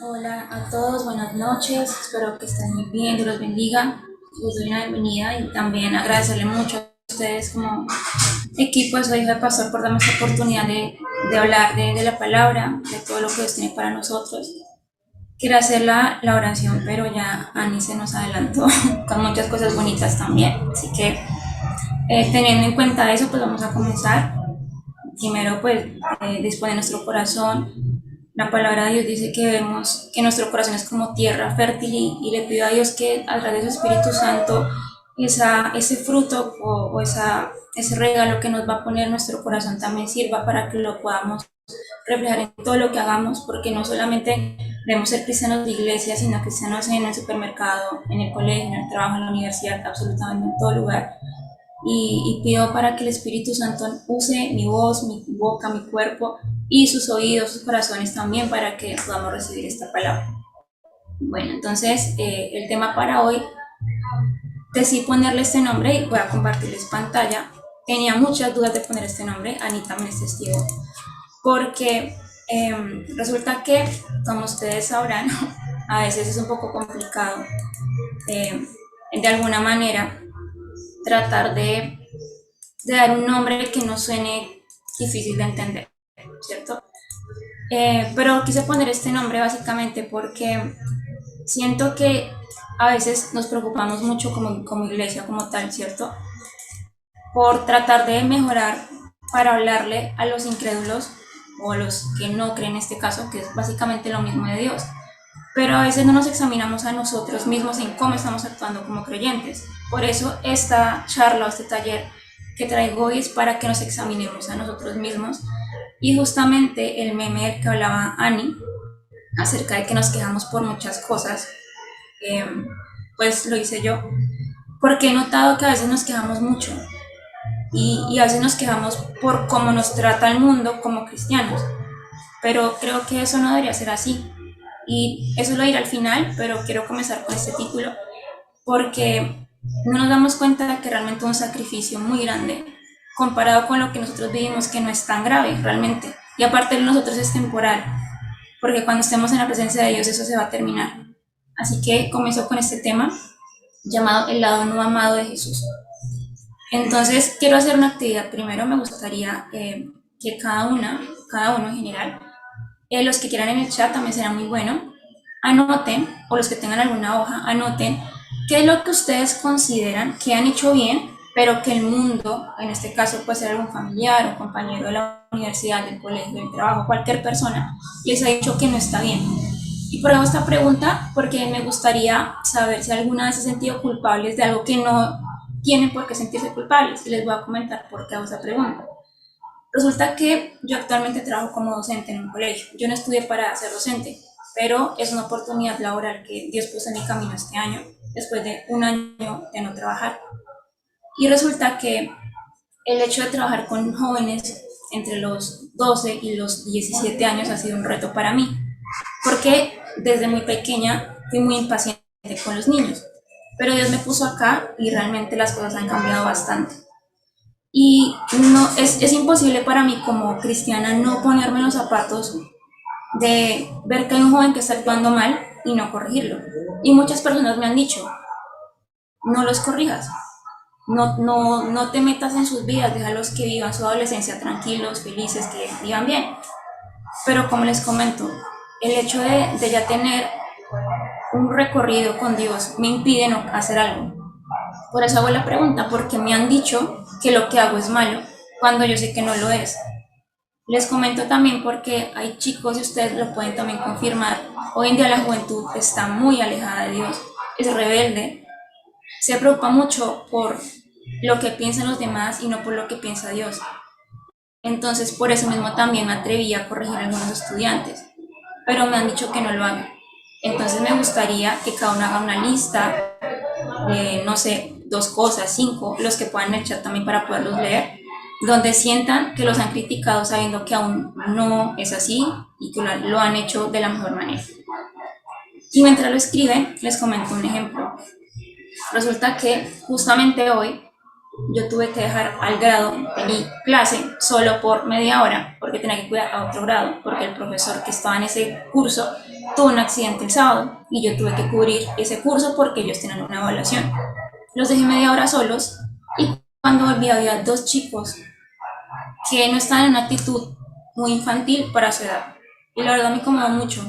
Hola a todos, buenas noches, espero que estén muy bien, Dios los bendiga, les doy una bienvenida y también agradecerle mucho a ustedes como equipo de Soy Hija de Pastor por darme esta oportunidad de hablar de la palabra, de todo lo que Dios tiene para nosotros. Quiero hacer la oración, pero ya Ani se nos adelantó con muchas cosas bonitas también, así que teniendo en cuenta eso, pues vamos a comenzar. Primero, pues, disponer nuestro corazón. La palabra de Dios dice que vemos que nuestro corazón es como tierra fértil y le pido a Dios que a través de su Espíritu Santo ese fruto ese regalo que nos va a poner nuestro corazón también sirva para que lo podamos reflejar en todo lo que hagamos, porque no solamente debemos ser cristianos de iglesia, sino cristianos en el supermercado, en el colegio, en el trabajo, en la universidad, absolutamente en todo lugar. Y pido para que el Espíritu Santo use mi voz, mi boca, mi cuerpo y sus oídos, sus corazones también para que podamos recibir esta palabra. Bueno, entonces el tema para hoy, decidí ponerle este nombre y voy a compartirles pantalla. Tenía muchas dudas de poner este nombre, Anita también es testigo, porque resulta que, como ustedes sabrán, a veces es un poco complicado eh, de alguna manera tratar de dar un nombre que no suene difícil de entender, ¿cierto? Pero quise poner este nombre básicamente porque siento que a veces nos preocupamos mucho como iglesia, como tal, ¿cierto? Por tratar de mejorar para hablarle a los incrédulos o a los que no creen en este caso, que es básicamente lo mismo de Dios. Pero a veces no nos examinamos a nosotros mismos en cómo estamos actuando como creyentes. Por eso esta charla o este taller que traigo hoy es para que nos examinemos a nosotros mismos. Y justamente el meme del que hablaba Ani, acerca de que nos quejamos por muchas cosas, eh, pues lo hice yo, porque he notado que a veces nos quejamos mucho y a veces nos quejamos por cómo nos trata el mundo como cristianos, pero creo que eso no debería ser así. Y eso lo diré al final, pero quiero comenzar con este título porque no nos damos cuenta de que realmente es un sacrificio muy grande comparado con lo que nosotros vivimos, que no es tan grave realmente. Y aparte de nosotros es temporal, porque cuando estemos en la presencia de Dios eso se va a terminar. Así que comienzo con este tema llamado el lado no amado de Jesús. Entonces quiero hacer una actividad. Primero me gustaría que cada uno en general, los que quieran en el chat también será muy bueno, anoten, o los que tengan alguna hoja, anoten qué es lo que ustedes consideran que han hecho bien, pero que el mundo, en este caso puede ser algún familiar, un compañero de la universidad, del colegio, del trabajo, cualquier persona, les ha dicho que no está bien. Y por eso esta pregunta, porque me gustaría saber si alguna vez se han sentido culpables de algo que no tienen por qué sentirse culpables. Y les voy a comentar por qué hago esa pregunta. Resulta que yo actualmente trabajo como docente en un colegio. Yo no estudié para ser docente, pero es una oportunidad laboral que Dios puso en mi camino este año, después de un año de no trabajar. Y resulta que el hecho de trabajar con jóvenes entre los 12 y los 17 años ha sido un reto para mí, porque desde muy pequeña fui muy impaciente con los niños. Pero Dios me puso acá y realmente las cosas han cambiado bastante. Y no, es imposible para mí como cristiana no ponerme en los zapatos de ver que hay un joven que está actuando mal y no corregirlo. Y muchas personas me han dicho, no los corrijas, no te metas en sus vidas, déjalos que vivan su adolescencia tranquilos, felices, que vivan bien. Pero como les comento, el hecho de ya tener un recorrido con Dios me impide no hacer algo. Por eso hago la pregunta, porque me han dicho que lo que hago es malo, cuando yo sé que no lo es. Les comento también porque hay chicos, y ustedes lo pueden también confirmar, hoy en día la juventud está muy alejada de Dios, es rebelde, se preocupa mucho por lo que piensan los demás y no por lo que piensa Dios. Entonces, por eso mismo también me atreví a corregir a algunos estudiantes, pero me han dicho que no lo haga. Entonces me gustaría que cada uno haga una lista de, no sé, dos cosas, cinco, los que puedan en el chat también para poderlos leer, donde sientan que los han criticado sabiendo que aún no es así y que lo han hecho de la mejor manera. Y mientras lo escriben, les comento un ejemplo. Resulta que justamente hoy yo tuve que dejar al grado de mi clase solo por media hora porque tenía que cuidar a otro grado, porque el profesor que estaba en ese curso tuvo un accidente el sábado y yo tuve que cubrir ese curso porque ellos tenían una evaluación. Los dejé media hora solos y cuando volví había dos chicos que no estaban en una actitud muy infantil para su edad. Y la verdad me incomoda mucho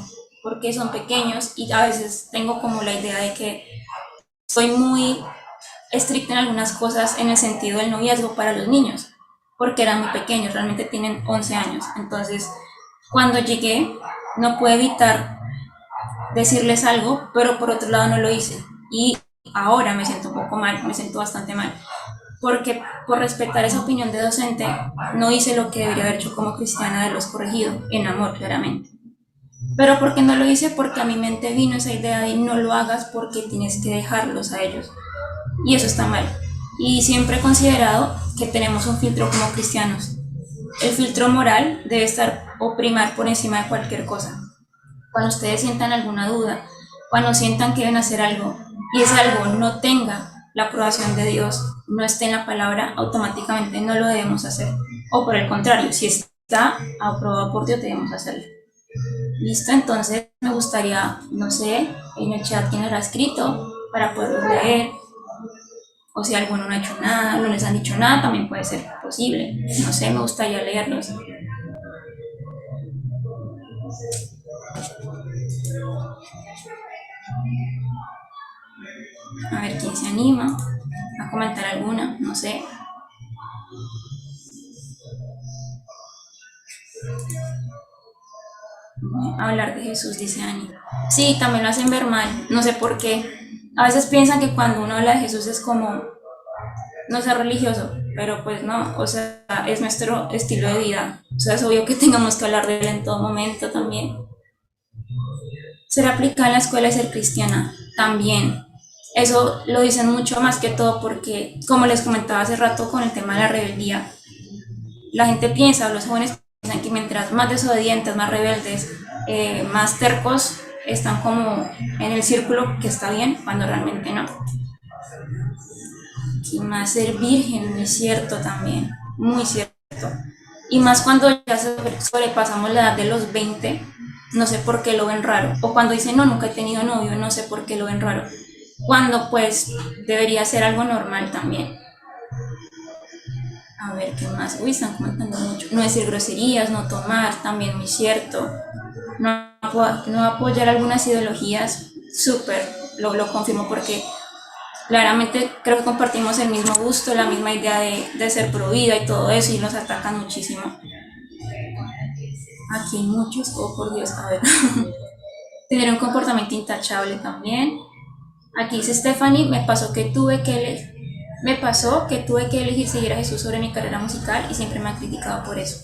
porque son pequeños y a veces tengo como la idea de que soy muy estricta en algunas cosas en el sentido del noviazgo para los niños, porque eran muy pequeños, realmente tienen 11 años. Entonces, cuando llegué, no pude evitar decirles algo, pero por otro lado no lo hice. Y ahora me siento un poco mal, me siento bastante mal, porque por respetar esa opinión de docente, no hice lo que debería haber hecho como cristiana de los corregido, en amor claramente. Pero ¿por qué no lo hice? Porque a mi mente vino esa idea de no lo hagas porque tienes que dejarlos a ellos. Y eso está mal. Y siempre he considerado que tenemos un filtro como cristianos. El filtro moral debe estar o primar por encima de cualquier cosa. Cuando ustedes sientan alguna duda, cuando sientan que deben hacer algo y ese algo no tenga la aprobación de Dios, no esté en la palabra, automáticamente no lo debemos hacer. O por el contrario, si está aprobado por Dios, debemos hacerlo. Listo, entonces me gustaría, no sé, en el chat quién habrá escrito para poderlo leer, o si alguno no ha hecho nada, no les han dicho nada, también puede ser posible. No sé, me gustaría leerlos. A ver quién se anima a comentar alguna, no sé. Hablar de Jesús, dice Ani. Sí, también lo hacen ver mal, no sé por qué. A veces piensan que cuando uno habla de Jesús es como no ser religioso, pero pues no, o sea, es nuestro estilo de vida. O sea, es obvio que tengamos que hablar de él en todo momento también. Ser aplicada en la escuela y ser cristiana también. Eso lo dicen mucho más que todo porque, como les comentaba hace rato con el tema de la rebeldía, la gente piensa, los jóvenes piensan que mientras más desobedientes, más rebeldes, más tercos, están como en el círculo que está bien, cuando realmente no. Y más ser virgen, muy cierto también, muy cierto. Y más cuando ya sobrepasamos la edad de los 20, no sé por qué lo ven raro. O cuando dicen, no, nunca he tenido novio, no sé por qué lo ven raro. Cuando pues debería ser algo normal también. A ver, ¿qué más? Uy, están comentando mucho. No decir groserías, no tomar, también muy cierto. No apoyar algunas ideologías, súper, lo confirmo porque claramente creo que compartimos el mismo gusto, la misma idea de ser pro vida y todo eso y nos atacan muchísimo. Aquí hay muchos, oh por Dios, a ver. Tener un comportamiento intachable también. Aquí dice Stephanie, me pasó que tuve que elegir seguir a Jesús sobre mi carrera musical y siempre me han criticado por eso.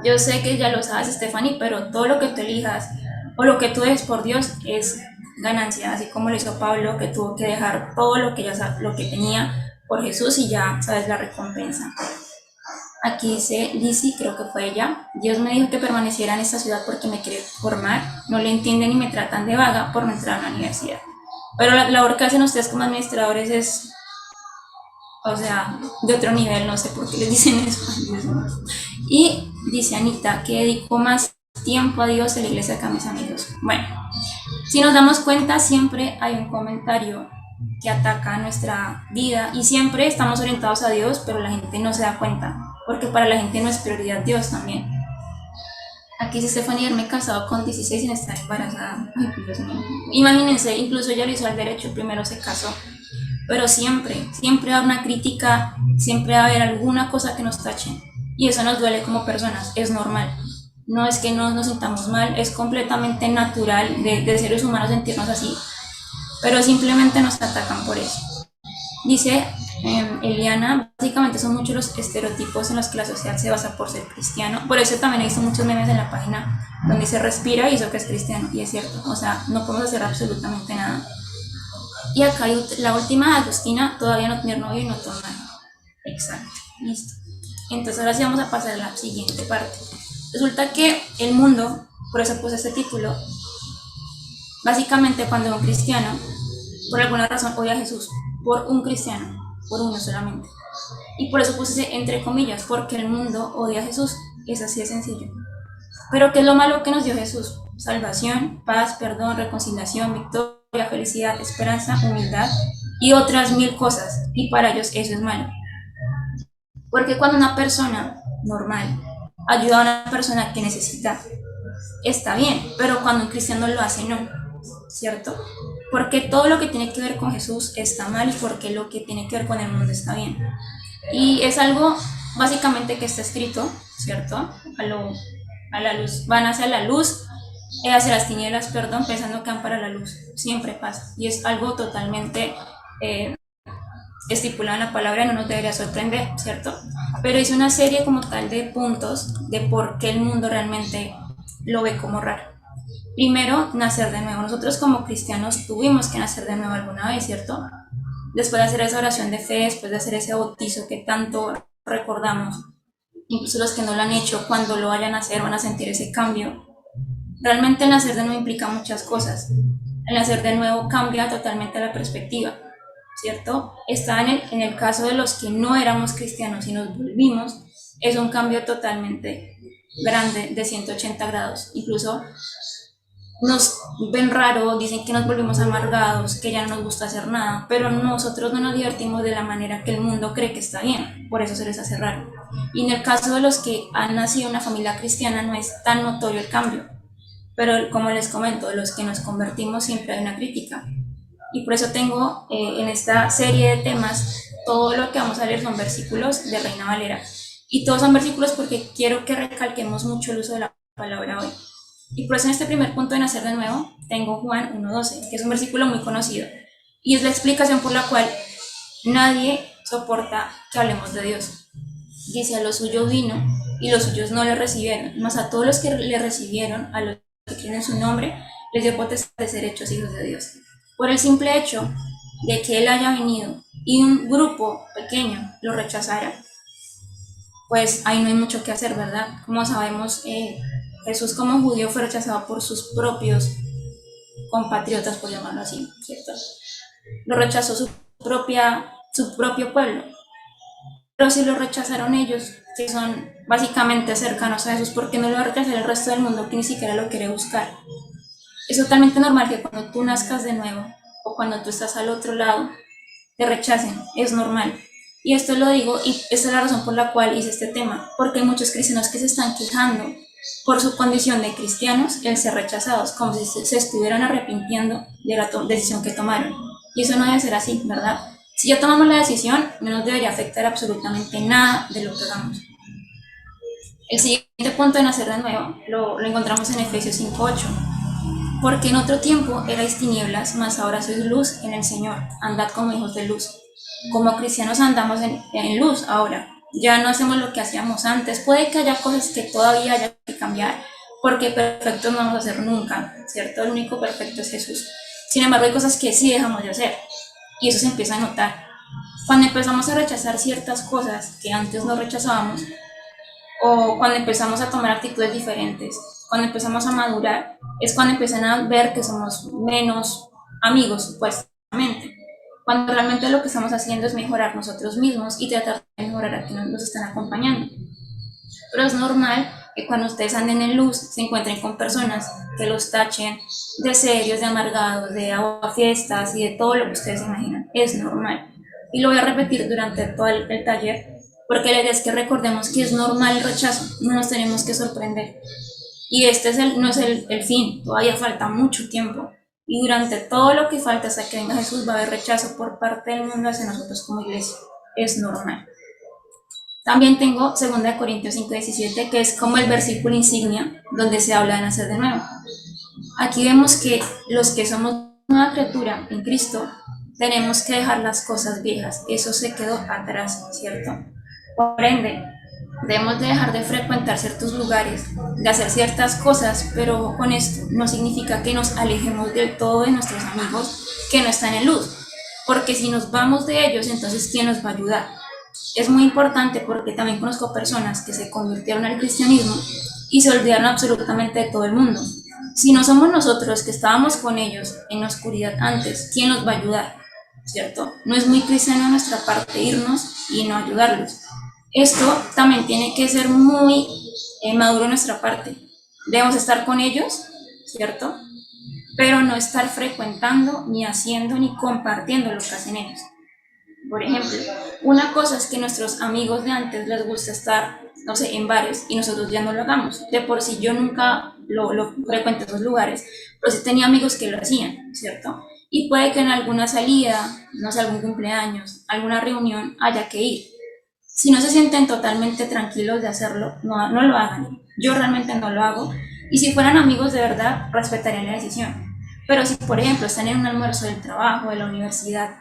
Yo sé que ya lo sabes, Stephanie, pero todo lo que tú elijas o lo que tú des por Dios es ganancia, así como lo hizo Pablo, que tuvo que dejar todo lo que tenía por Jesús y ya sabes la recompensa. Aquí dice Lizzie, creo que fue ella. Dios me dijo que permaneciera en esta ciudad porque me quiere formar. No le entienden y me tratan de vaga por no entrar a una universidad. Pero la labor que hacen ustedes como administradores es, o sea, de otro nivel. No sé por qué les dicen eso. Y dice Anita que dedico más tiempo a Dios en la iglesia que a mis amigos. Bueno, si nos damos cuenta, siempre hay un comentario que ataca nuestra vida y siempre estamos orientados a Dios, pero la gente no se da cuenta, porque para la gente no es prioridad Dios también. Aquí dice Stephanie, me he casado con 16 sin estar embarazada. Ay, Dios mío. Imagínense, incluso ella lo hizo al derecho, primero se casó. Pero siempre va a haber una crítica, siempre va a haber alguna cosa que nos tachen. Y eso nos duele como personas, es normal. No es que nos sintamos mal, es completamente natural de seres humanos sentirnos así. Pero simplemente nos atacan por eso. Dice Eliana, básicamente son muchos los estereotipos en los que la sociedad se basa por ser cristiano. Por eso también he visto muchos memes en la página donde se respira y eso que es cristiano. Y es cierto, o sea, no podemos hacer absolutamente nada. Y acá hay la última, Agustina, todavía no tener novio y no tomar. Exacto, listo. Entonces ahora sí vamos a pasar a la siguiente parte. Resulta que el mundo, por eso puse este título, básicamente cuando un cristiano, por alguna razón, odia a Jesús, por un cristiano, por uno solamente. Y por eso puse entre comillas, porque el mundo odia a Jesús, es así de sencillo. Pero ¿qué es lo malo que nos dio Jesús? salvación, paz, perdón, reconciliación, victoria, felicidad, esperanza, humildad y otras 1000 cosas. Y para ellos eso es malo. Porque cuando una persona normal ayuda a una persona que necesita, está bien, pero cuando un cristiano lo hace, no, ¿cierto? Porque todo lo que tiene que ver con Jesús está mal y porque lo que tiene que ver con el mundo está bien. Y es algo básicamente que está escrito, ¿cierto? A la luz, van hacia la luz, hacia las tinieblas, perdón, pensando que van para la luz. Siempre pasa. Y es algo totalmente estipulado en la palabra, no nos debería sorprender, ¿cierto? Pero es una serie como tal de puntos de por qué el mundo realmente lo ve como raro. Primero, nacer de nuevo. Nosotros como cristianos tuvimos que nacer de nuevo alguna vez, ¿cierto? Después de hacer esa oración de fe, después de hacer ese bautizo que tanto recordamos, incluso los que no lo han hecho, cuando lo vayan a hacer van a sentir ese cambio. Realmente el nacer de nuevo implica muchas cosas. El nacer de nuevo cambia totalmente la perspectiva, ¿cierto? Está en el caso de los que no éramos cristianos y nos volvimos, es un cambio totalmente grande de 180 grados. Incluso nos ven raro, dicen que nos volvimos amargados, que ya no nos gusta hacer nada, pero nosotros no nos divertimos de la manera que el mundo cree que está bien, por eso se les hace raro. Y en el caso de los que han nacido en una familia cristiana no es tan notorio el cambio, pero como les comento, de los que nos convertimos siempre hay una crítica. Y por eso tengo en esta serie de temas, todo lo que vamos a leer son versículos de Reina Valera. Y todos son versículos porque quiero que recalquemos mucho el uso de la palabra hoy. Y por eso en este primer punto de nacer de nuevo tengo Juan 1:12, que es un versículo muy conocido. Y es la explicación por la cual nadie soporta que hablemos de Dios. Dice, a lo suyo vino y los suyos no le recibieron, mas a todos los que le recibieron, a los que creen en su nombre, les dio potestad de ser hechos hijos de Dios. Por el simple hecho de que Él haya venido y un grupo pequeño lo rechazara, pues ahí no hay mucho que hacer, ¿verdad? Como sabemos, Jesús como judío fue rechazado por sus propios compatriotas, por llamarlo así, ¿cierto? Lo rechazó su propio pueblo. Pero si lo rechazaron ellos, que son básicamente cercanos a Jesús, ¿por qué no lo va a rechazar el resto del mundo que ni siquiera lo quiere buscar? Es totalmente normal que cuando tú nazcas de nuevo o cuando tú estás al otro lado, te rechacen, es normal. Y esto lo digo y esta es la razón por la cual hice este tema, porque hay muchos cristianos que se están quejando por su condición de cristianos el ser rechazados, como si se estuvieran arrepintiendo de la decisión que tomaron. Y eso no debe ser así, ¿verdad? Si ya tomamos la decisión, no nos debería afectar absolutamente nada de lo que hagamos. El siguiente punto de nacer de nuevo lo encontramos en Efesios 5:8. Porque en otro tiempo erais tinieblas, mas ahora sois luz en el Señor. Andad como hijos de luz. Como cristianos andamos en luz ahora. Ya no hacemos lo que hacíamos antes. Puede que haya cosas que todavía haya que cambiar, porque perfectos no vamos a ser nunca, ¿cierto? El único perfecto es Jesús. Sin embargo, hay cosas que sí dejamos de hacer. Y eso se empieza a notar. Cuando empezamos a rechazar ciertas cosas que antes no rechazábamos, o cuando empezamos a tomar actitudes diferentes, cuando empezamos a madurar, es cuando empiezan a ver que somos menos amigos, supuestamente. Cuando realmente lo que estamos haciendo es mejorar nosotros mismos y tratar de mejorar a quienes nos están acompañando. Pero es normal que cuando ustedes anden en luz se encuentren con personas que los tachen de serios, de amargados, de aguafiestas y de todo lo que ustedes imaginan. Es normal. Y lo voy a repetir durante todo el taller, porque la idea es que recordemos que es normal el rechazo, no nos tenemos que sorprender. Y este no es el fin, todavía falta mucho tiempo. Y durante todo lo que falta hasta que venga Jesús va a haber rechazo por parte del mundo hacia nosotros como iglesia. Es normal. También tengo 2 Corintios 5:17, que es como el versículo insignia donde se habla de nacer de nuevo. Aquí vemos que los que somos nueva criatura en Cristo tenemos que dejar las cosas viejas. Eso se quedó atrás, ¿cierto? Por ende, debemos de dejar de frecuentar ciertos lugares, de hacer ciertas cosas, pero con esto no significa que nos alejemos del todo de nuestros amigos que no están en luz, porque si nos vamos de ellos, entonces ¿quién nos va a ayudar? Es muy importante porque también conozco personas que se convirtieron al cristianismo y se olvidaron absolutamente de todo el mundo. Si no somos nosotros que estábamos con ellos en la oscuridad antes, ¿quién nos va a ayudar? ¿Cierto? No es muy cristiano de nuestra parte irnos y no ayudarlos. Esto también tiene que ser muy maduro de nuestra parte. Debemos estar con ellos, ¿cierto? Pero no estar frecuentando, ni haciendo, ni compartiendo lo que hacen ellos. Por ejemplo, una cosa es que nuestros amigos de antes les gusta estar, no sé, en bares y nosotros ya no lo hagamos. De por sí yo nunca lo frecuento esos lugares, pero sí tenía amigos que lo hacían, ¿cierto? Y puede que en alguna salida, no sé, algún cumpleaños, alguna reunión haya que ir. Si no se sienten totalmente tranquilos de hacerlo, no lo hagan. Yo realmente no lo hago. Y si fueran amigos de verdad, respetarían la decisión. Pero si, por ejemplo, están en un almuerzo del trabajo, de la universidad,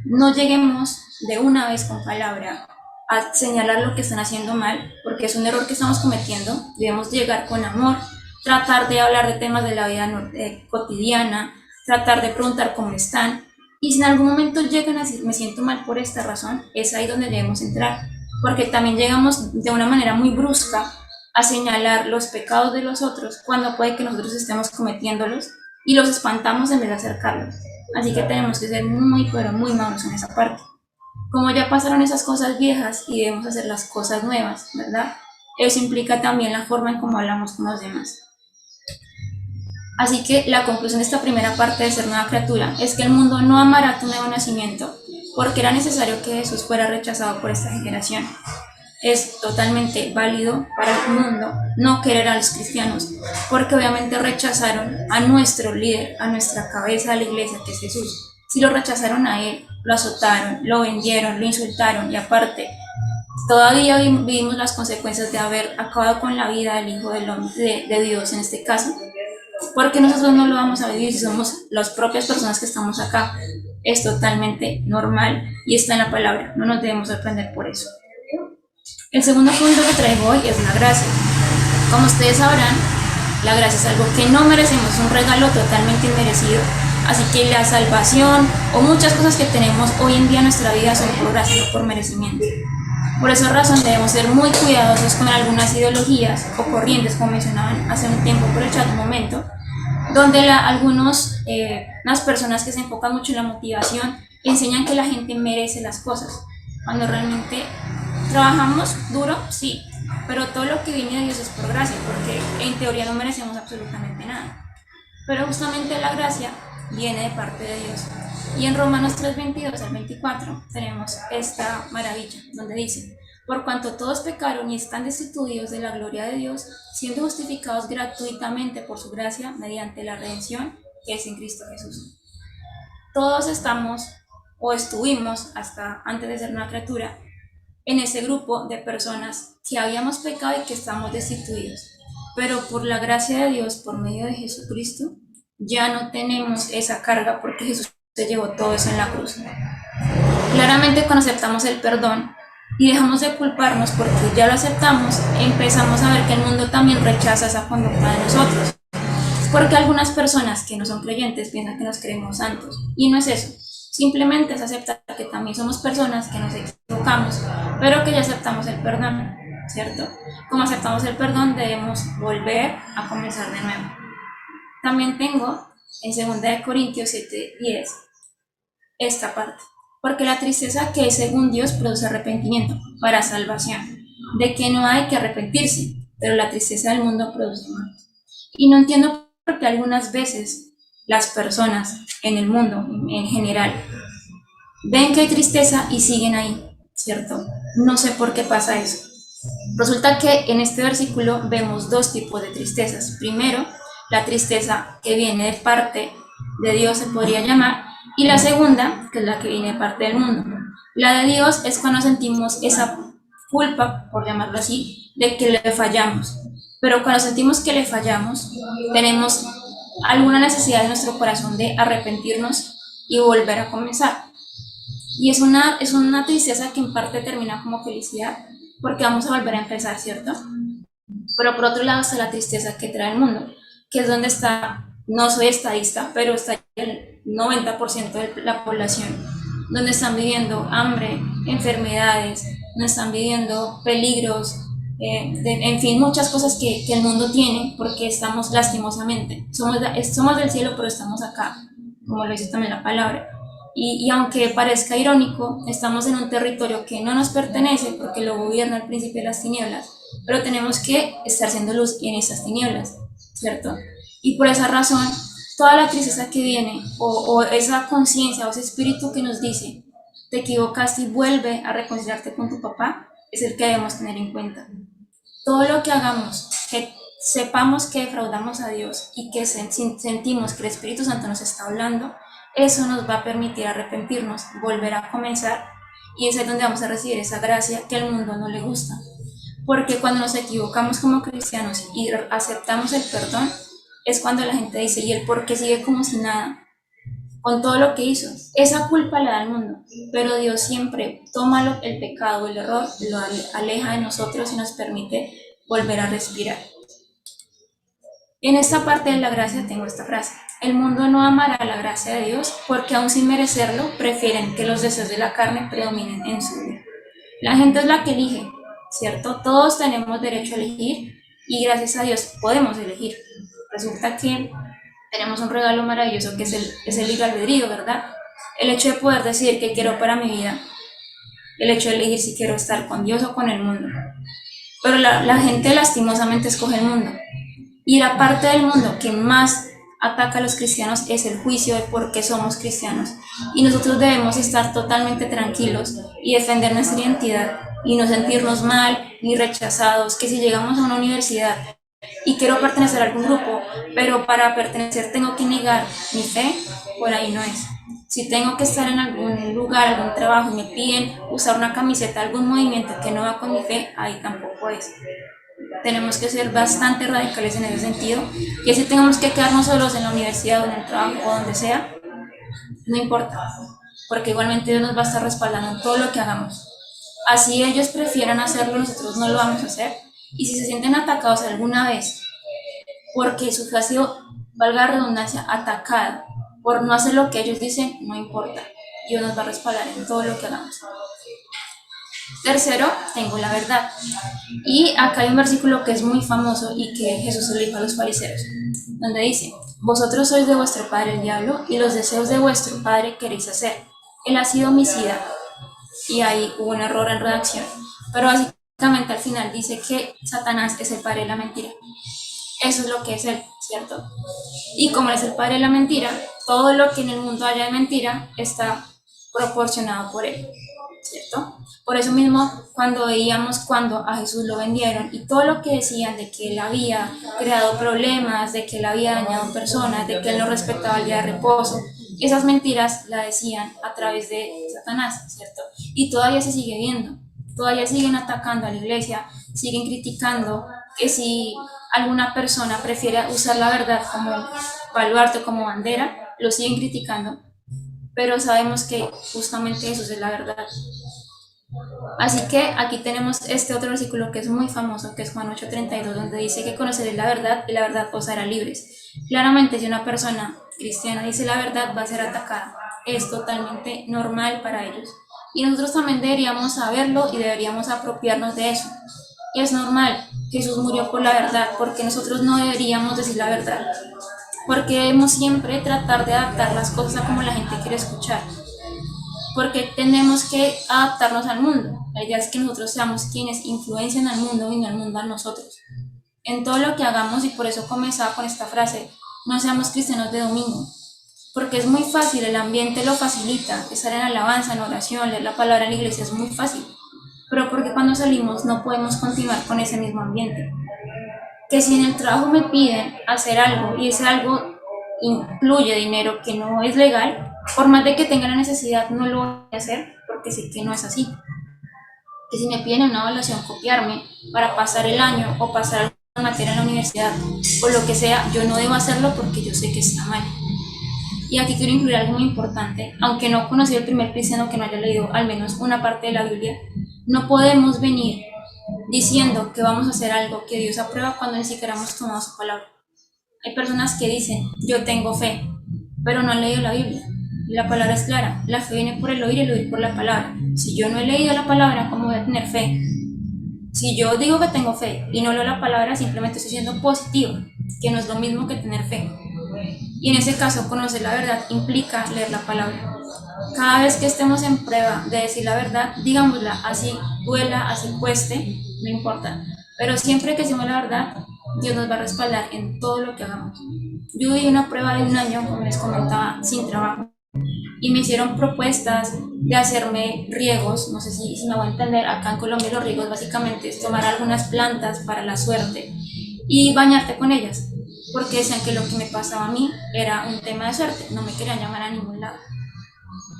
no lleguemos de una vez con palabra a señalar lo que están haciendo mal, porque es un error que estamos cometiendo. Debemos llegar con amor, tratar de hablar de temas de la vida cotidiana, tratar de preguntar cómo están. Y si en algún momento llegan a decir, me siento mal por esta razón, es ahí donde debemos entrar, porque también llegamos de una manera muy brusca a señalar los pecados de los otros cuando puede que nosotros estemos cometiéndolos y los espantamos en vez de acercarlos. Así que tenemos que ser muy, pero muy maduros en esa parte. Como ya pasaron esas cosas viejas y debemos hacer las cosas nuevas, ¿verdad? Eso implica también la forma en cómo hablamos con los demás. Así que la conclusión de esta primera parte de ser nueva criatura es que el mundo no amará tu nuevo nacimiento porque era necesario que Jesús fuera rechazado por esta generación. Es totalmente válido para el mundo no querer a los cristianos, porque obviamente rechazaron a nuestro líder, a nuestra cabeza de la iglesia, que es Jesús. Si lo rechazaron a él, lo azotaron, lo vendieron, lo insultaron, y aparte, todavía vivimos las consecuencias de haber acabado con la vida del Hijo de Dios en este caso, porque nosotros no lo vamos a vivir si somos las propias personas que estamos acá. Es totalmente normal y está en la palabra, no nos debemos sorprender por eso. El segundo punto que traigo hoy es la gracia. Como ustedes sabrán, la gracia es algo que no merecemos, un regalo totalmente inmerecido. Así que la salvación o muchas cosas que tenemos hoy en día en nuestra vida son por gracia, no por merecimiento. Por esa razón debemos ser muy cuidadosos con algunas ideologías o corrientes, como mencionaban hace un tiempo por el chat, un momento, donde unas personas que se enfocan mucho en la motivación enseñan que la gente merece las cosas, cuando realmente trabajamos duro, sí, pero todo lo que viene de Dios es por gracia, porque en teoría no merecemos absolutamente nada. Pero justamente la gracia viene de parte de Dios. Y en Romanos 3:22 al 24 tenemos esta maravilla, donde dice: por cuanto todos pecaron y están destituidos de la gloria de Dios, siendo justificados gratuitamente por su gracia mediante la redención que es en Cristo Jesús. Todos estamos o estuvimos hasta antes de ser una criatura en ese grupo de personas que habíamos pecado y que estamos destituidos. Pero por la gracia de Dios, por medio de Jesucristo, ya no tenemos esa carga porque Jesús se llevó todo eso en la cruz. Claramente cuando aceptamos el perdón y dejamos de culparnos porque ya lo aceptamos, empezamos a ver que el mundo también rechaza esa conducta de nosotros. Porque algunas personas que no son creyentes piensan que nos creemos santos, y no es eso. Simplemente es aceptar que también somos personas que nos equivocamos, pero que ya aceptamos el perdón, ¿cierto? Como aceptamos el perdón, debemos volver a comenzar de nuevo. También tengo en 2 Corintios 7:10 esta parte. Porque la tristeza que es según Dios produce arrepentimiento para salvación, de que no hay que arrepentirse, pero la tristeza del mundo produce muerte. Y no entiendo por qué algunas veces las personas en el mundo en general ven que hay tristeza y siguen ahí, ¿cierto? No sé por qué pasa eso. Resulta que en este versículo vemos dos tipos de tristezas. Primero, la tristeza que viene de parte de Dios se podría llamar, y la segunda, que es la que viene de parte del mundo. La de Dios es cuando sentimos esa culpa, por llamarlo así, de que le fallamos. Pero cuando sentimos que le fallamos, tenemos alguna necesidad en nuestro corazón de arrepentirnos y volver a comenzar. Y es una tristeza que en parte termina como felicidad, porque vamos a volver a empezar, ¿cierto? Pero por otro lado está la tristeza que trae el mundo, que es donde está, no soy estadista, pero está el 90% de la población, donde están viviendo hambre, enfermedades, donde están viviendo peligros, en fin, muchas cosas que el mundo tiene, porque estamos lastimosamente, somos del cielo, pero estamos acá, como lo dice también la palabra. Y aunque parezca irónico, estamos en un territorio que no nos pertenece porque lo gobierna el príncipe de las tinieblas, pero tenemos que estar siendo luz en esas tinieblas, ¿cierto? Y por esa razón, toda la tristeza que viene, o esa conciencia, o ese espíritu que nos dice, te equivocaste y vuelve a reconciliarte con tu papá, es el que debemos tener en cuenta. Todo lo que hagamos, que sepamos que defraudamos a Dios y que sentimos que el Espíritu Santo nos está hablando, eso nos va a permitir arrepentirnos, volver a comenzar, y es ahí donde vamos a recibir esa gracia que al mundo no le gusta. Porque cuando nos equivocamos como cristianos y aceptamos el perdón, es cuando la gente dice, ¿y él por qué sigue como si nada? Con todo lo que hizo. Esa culpa la da el mundo, pero Dios siempre toma el pecado, el error, lo aleja de nosotros y nos permite volver a respirar. En esta parte de la gracia tengo esta frase: el mundo no amará la gracia de Dios porque aún sin merecerlo prefieren que los deseos de la carne predominen en su vida. La gente es la que elige, ¿cierto? Todos tenemos derecho a elegir y gracias a Dios podemos elegir. Resulta que tenemos un regalo maravilloso que es el libre albedrío, ¿verdad? El hecho de poder decidir qué quiero para mi vida, el hecho de elegir si quiero estar con Dios o con el mundo. Pero la gente lastimosamente escoge el mundo. Y la parte del mundo que más ataca a los cristianos es el juicio de por qué somos cristianos. Y nosotros debemos estar totalmente tranquilos y defender nuestra identidad y no sentirnos mal ni rechazados, que si llegamos a una universidad y quiero pertenecer a algún grupo, pero para pertenecer tengo que negar mi fe, por ahí no es. Si tengo que estar en algún lugar, algún trabajo y me piden usar una camiseta, algún movimiento que no va con mi fe, ahí tampoco es. Tenemos que ser bastante radicales en ese sentido, y así tengamos que quedarnos solos en la universidad o en el trabajo o donde sea, no importa, porque igualmente Dios nos va a estar respaldando en todo lo que hagamos. Así ellos prefieran hacerlo, nosotros no lo vamos a hacer. Y si se sienten atacados alguna vez porque su fe ha sido, valga la redundancia, atacada por no hacer lo que ellos dicen, no importa, Dios nos va a respaldar en todo lo que hagamos. Tercero, tengo la verdad. Y acá hay un versículo que es muy famoso y que Jesús le dijo a los fariseos, donde dice: vosotros sois de vuestro padre el diablo y los deseos de vuestro padre queréis hacer. Él ha sido homicida. Y ahí hubo un error en redacción. Pero básicamente al final dice que Satanás es el padre de la mentira. Eso es lo que es él, ¿cierto? Y como es el padre de la mentira, todo lo que en el mundo haya de mentira está proporcionado por él, ¿cierto? Por eso mismo, cuando a Jesús lo vendieron y todo lo que decían de que él había creado problemas, de que él había dañado personas, de que él no respetaba el día de reposo, esas mentiras la decían a través de Satanás, ¿cierto? Y todavía se sigue viendo, todavía siguen atacando a la iglesia, siguen criticando que si alguna persona prefiere usar la verdad como baluarte, como bandera, lo siguen criticando, pero sabemos que justamente eso es la verdad. Así que aquí tenemos este otro versículo que es muy famoso, que es Juan 8:32, donde dice que conoceréis la verdad y la verdad os hará libres. Claramente, si una persona cristiana dice la verdad, va a ser atacada. Es totalmente normal para ellos. Y nosotros también deberíamos saberlo y deberíamos apropiarnos de eso. Y es normal, Jesús murió por la verdad, porque nosotros no deberíamos decir la verdad. Porque debemos siempre tratar de adaptar las cosas a como la gente quiere escuchar. Porque tenemos que adaptarnos al mundo. La idea es que nosotros seamos quienes influencian al mundo y no el mundo a nosotros. En todo lo que hagamos, y por eso comenzaba con esta frase, no seamos cristianos de domingo. Porque es muy fácil, el ambiente lo facilita, estar en alabanza, en oración, leer la palabra en la iglesia es muy fácil. Pero porque cuando salimos no podemos continuar con ese mismo ambiente. Que si en el trabajo me piden hacer algo y ese algo incluye dinero que no es legal, por más de que tenga la necesidad, no lo voy a hacer porque sé que no es así. Que si me piden una evaluación copiarme para pasar el año o pasar alguna materia en la universidad o lo que sea, yo no debo hacerlo porque yo sé que está mal. Y aquí quiero incluir algo muy importante, aunque no conocí el primer cristiano que no haya leído al menos una parte de la Biblia, no podemos venir diciendo que vamos a hacer algo que Dios aprueba cuando ni siquiera hemos tomado su palabra. Hay personas que dicen, yo tengo fe, pero no han leído la Biblia. Y la palabra es clara, la fe viene por el oír y el oír por la palabra. Si yo no he leído la palabra, ¿cómo voy a tener fe? Si yo digo que tengo fe y no leo la palabra, simplemente estoy siendo positivo, que no es lo mismo que tener fe. Y en ese caso, conocer la verdad implica leer la palabra. Cada vez que estemos en prueba de decir la verdad, digámosla, así duela, así cueste, no importa. Pero siempre que decimos la verdad, Dios nos va a respaldar en todo lo que hagamos. Yo di una prueba de un año, como les comentaba, sin trabajo y me hicieron propuestas de hacerme riegos, no sé si me voy a entender, acá en Colombia los riegos básicamente es tomar algunas plantas para la suerte y bañarte con ellas, porque decían que lo que me pasaba a mí era un tema de suerte, no me querían llamar a ningún lado.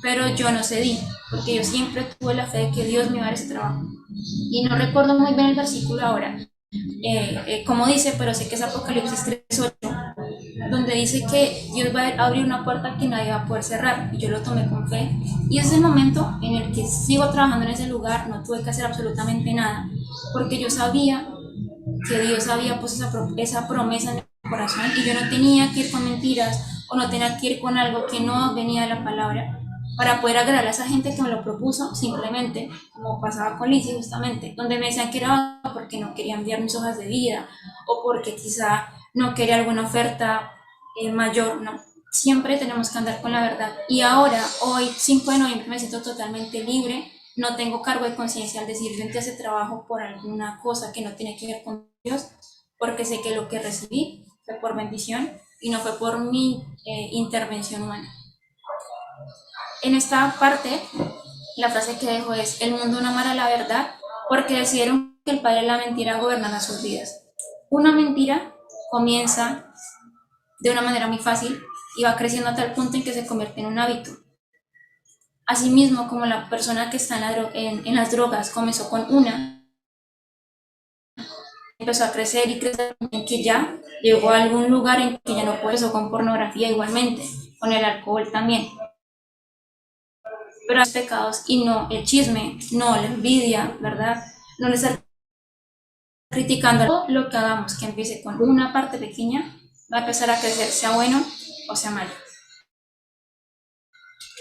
Pero yo no cedí, porque yo siempre tuve la fe de que Dios me iba a dar ese trabajo. Y no recuerdo muy bien el versículo ahora, como dice, pero sé que es Apocalipsis 3:8, donde dice que Dios va a abrir una puerta que nadie va a poder cerrar, y yo lo tomé con fe. Y es el momento en el que sigo trabajando en ese lugar, no tuve que hacer absolutamente nada, porque yo sabía que Dios había puesto esa promesa en mi corazón y yo no tenía que ir con mentiras o no tenía que ir con algo que no venía de la palabra para poder agradar a esa gente que me lo propuso, simplemente, como pasaba con Lizzie justamente, donde me decían que era porque no quería enviar mis hojas de vida o porque quizá no quería alguna oferta mayor, no. Siempre tenemos que andar con la verdad. Y ahora, hoy, 5 de noviembre, me siento totalmente libre, no tengo cargo de conciencia al decir yo entré a ese trabajo por alguna cosa que no tiene que ver con Dios, porque sé que lo que recibí fue por bendición y no fue por mi intervención humana. En esta parte, la frase que dejo es: el mundo no amará la verdad porque decidieron que el padre de la mentira gobernará sus vidas. Una mentira comienza de una manera muy fácil y va creciendo hasta el punto en que se convierte en un hábito. Asimismo, como la persona que está en las drogas comenzó con una, empezó a crecer y crecer, en que ya llegó a algún lugar en que ya no puede, empezó con pornografía igualmente, con el alcohol también. Pero los pecados y no el chisme, no la envidia, ¿verdad? No le estar criticando todo lo que hagamos, que empiece con una parte pequeña, va a empezar a crecer, sea bueno o sea malo.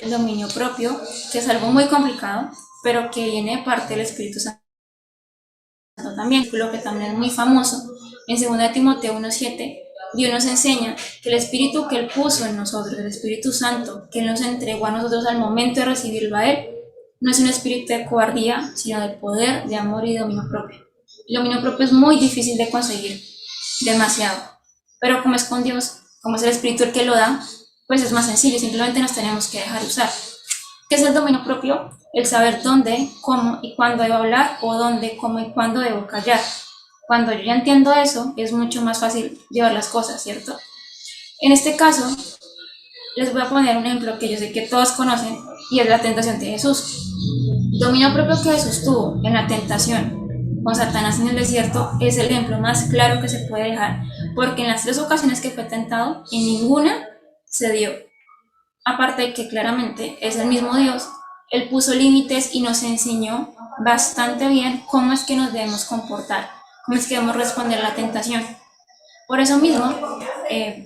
El dominio propio, que es algo muy complicado, pero que viene de parte del Espíritu Santo también, lo que también es muy famoso. En 2 Timoteo 1:7, Dios nos enseña que el Espíritu que Él puso en nosotros, el Espíritu Santo, que Él nos entregó a nosotros al momento de recibirlo a Él, no es un espíritu de cobardía, sino de poder, de amor y de dominio propio. El dominio propio es muy difícil de conseguir, demasiado. Pero como es con Dios, como es el Espíritu el que lo da, pues es más sencillo, simplemente nos tenemos que dejar usar. ¿Qué es el dominio propio? El saber dónde, cómo y cuándo debo hablar, o dónde, cómo y cuándo debo callar. Cuando yo ya entiendo eso, es mucho más fácil llevar las cosas, ¿cierto? En este caso, les voy a poner un ejemplo que yo sé que todos conocen, y es la tentación de Jesús. El dominio propio que Jesús tuvo en la tentación con Satanás en el desierto es el ejemplo más claro que se puede dejar, porque en las 3 ocasiones que fue tentado, en ninguna se dio. Aparte de que claramente es el mismo Dios, Él puso límites y nos enseñó bastante bien cómo es que nos debemos comportar, cómo es que debemos responder a la tentación. Por eso mismo,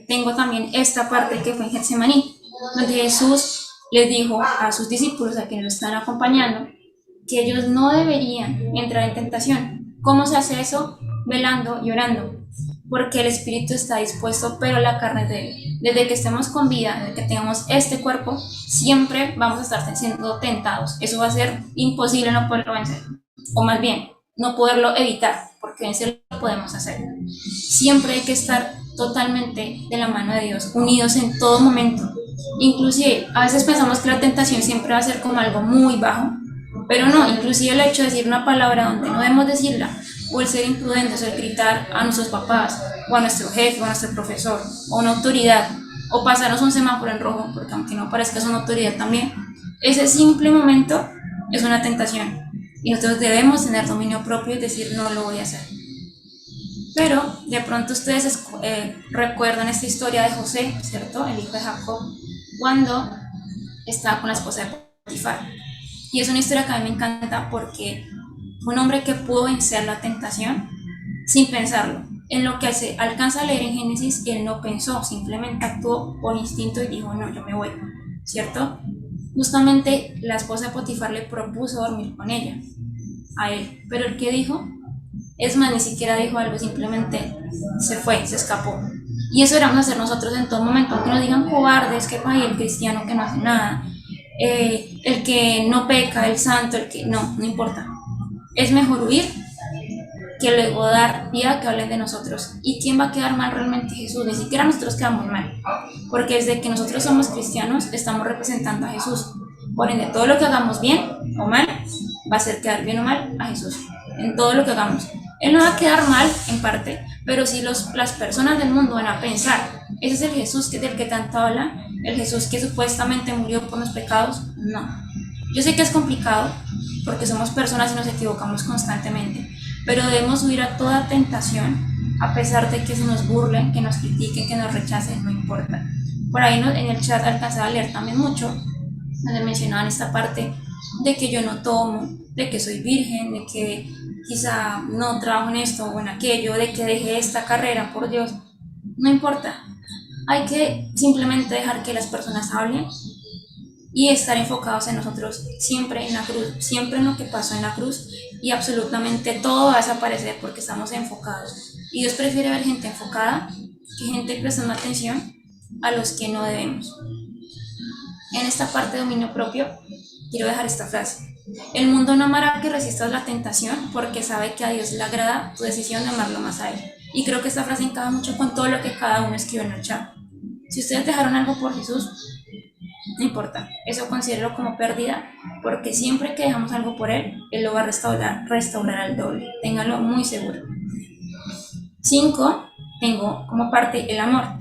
tengo también esta parte que fue en Getsemaní, donde Jesús les dijo a sus discípulos, a quienes lo están acompañando, que ellos no deberían entrar en tentación. ¿Cómo se hace eso? Velando y orando, porque el espíritu está dispuesto, pero la carne es débil. Desde que estemos con vida, desde que tengamos este cuerpo, siempre vamos a estar siendo tentados. Eso va a ser imposible no poderlo vencer, o más bien, no poderlo evitar, porque vencerlo lo podemos hacer. Siempre hay que estar totalmente de la mano de Dios, unidos en todo momento. Inclusive, a veces pensamos que la tentación siempre va a ser como algo muy bajo, pero no, inclusive el hecho de decir una palabra donde no debemos decirla, o el ser imprudentes, o el gritar a nuestros papás, o a nuestro jefe, o a nuestro profesor, o a una autoridad, o pasarnos un semáforo en rojo, porque aunque no parezca es una autoridad también, ese simple momento es una tentación. Y nosotros debemos tener dominio propio y decir no lo voy a hacer. Pero de pronto ustedes recuerdan esta historia de José, ¿cierto? El hijo de Jacob, cuando estaba con la esposa de Potifar. Y es una historia que a mí me encanta porque fue un hombre que pudo vencer la tentación sin pensarlo. En lo que se alcanza a leer en Génesis, él no pensó, simplemente actuó por instinto y dijo, no, yo me voy, ¿cierto? Justamente la esposa de Potifar le propuso dormir con ella, a él, pero el que dijo, es más, ni siquiera dijo algo, simplemente se fue, se escapó. Y eso deberíamos hacer nosotros en todo momento, aunque nos digan cobardes, que hay el cristiano que no hace nada, el que no peca, el santo, el que no importa. Es mejor huir que luego dar pie a que hablen de nosotros. ¿Y quién va a quedar mal realmente? Jesús. Ni siquiera nosotros quedamos mal, porque desde que nosotros somos cristianos estamos representando a Jesús. Por ende, todo lo que hagamos bien o mal va a hacer quedar bien o mal a Jesús. En todo lo que hagamos. Él no va a quedar mal en parte, pero si las personas del mundo van a pensar, ese es el Jesús del que tanto habla, el Jesús que supuestamente murió por los pecados, no. Yo sé que es complicado, porque somos personas y nos equivocamos constantemente, pero debemos huir a toda tentación, a pesar de que se nos burlen, que nos critiquen, que nos rechacen, no importa. Por ahí en el chat alcanzaba a leer también mucho, donde mencionaban esta parte de que yo no tomo, de que soy virgen, de que quizá no trabajo en esto o en aquello, de que dejé esta carrera, por Dios, no importa. Hay que simplemente dejar que las personas hablen y estar enfocados en nosotros, siempre en la cruz, siempre en lo que pasó en la cruz, y absolutamente todo va a desaparecer porque estamos enfocados. Y Dios prefiere ver gente enfocada que gente prestando atención a los que no debemos. En esta parte de dominio propio, quiero dejar esta frase. El mundo no amará que resistas la tentación porque sabe que a Dios le agrada tu decisión de amarlo más a Él. Y creo que esta frase encaja mucho con todo lo que cada uno escribe en el chat. Si ustedes dejaron algo por Jesús, no importa, eso considero como pérdida, porque siempre que dejamos algo por Él, Él lo va a restaurar al doble. Ténganlo muy seguro. 5. Tengo como parte el amor.